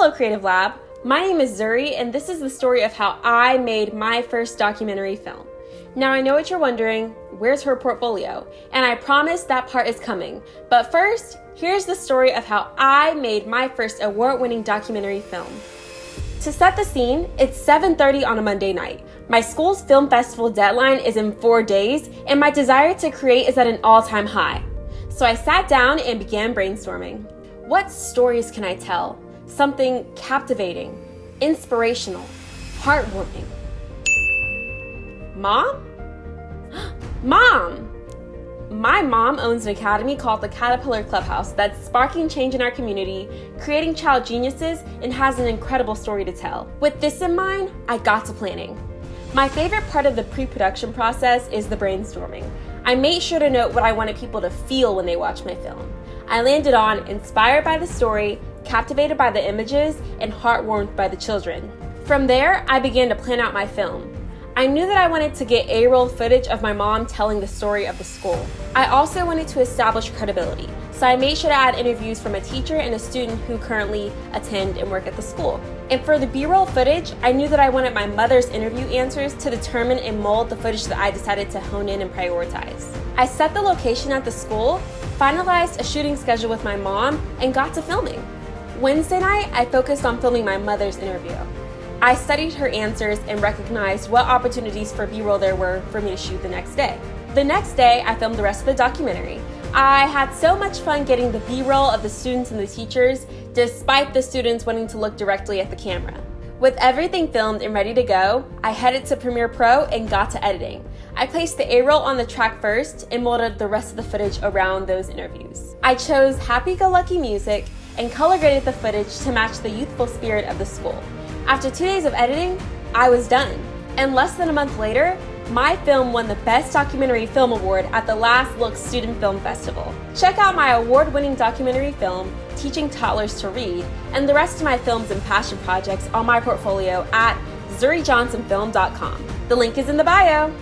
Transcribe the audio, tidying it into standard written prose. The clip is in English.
Hello, Creative Lab. My name is Zuri, and this is the story of how I made my first documentary film. Now, I know what you're wondering, where's her portfolio? And I promise that part is coming. But first, here's the story of how I made my first award-winning documentary film. To set the scene, it's 7:30 on a Monday night. My school's film festival deadline is in 4 days, and my desire to create is at an all-time high. So I sat down and began brainstorming. What stories can I tell? Something captivating, inspirational, heartwarming. Mom? Mom! My mom owns an academy called the Caterpillar Clubhouse that's sparking change in our community, creating child geniuses, and has an incredible story to tell. With this in mind, I got to planning. My favorite part of the pre-production process is the brainstorming. I made sure to note what I wanted people to feel when they watch my film. I landed on inspired by the story, captivated by the images, and heartwarmed by the children. From there, I began to plan out my film. I knew that I wanted to get A-roll footage of my mom telling the story of the school. I also wanted to establish credibility, so I made sure to add interviews from a teacher and a student who currently attend and work at the school. And for the B-roll footage, I knew that I wanted my mother's interview answers to determine and mold the footage that I decided to hone in and prioritize. I set the location at the school, finalized a shooting schedule with my mom, and got to filming. Wednesday night, I focused on filming my mother's interview. I studied her answers and recognized what opportunities for B-roll there were for me to shoot the next day. The next day, I filmed the rest of the documentary. I had so much fun getting the B-roll of the students and the teachers, despite the students wanting to look directly at the camera. With everything filmed and ready to go, I headed to Premiere Pro and got to editing. I placed the A-roll on the track first and molded the rest of the footage around those interviews. I chose happy-go-lucky music and color graded the footage to match the youthful spirit of the school. After 2 days of editing, I was done. And less than a month later, my film won the Best Documentary Film Award at the Last Look Student Film Festival. Check out my award-winning documentary film, Teaching Toddlers to Read, and the rest of my films and passion projects on my portfolio at ZuriJohnsonFilm.com. The link is in the bio.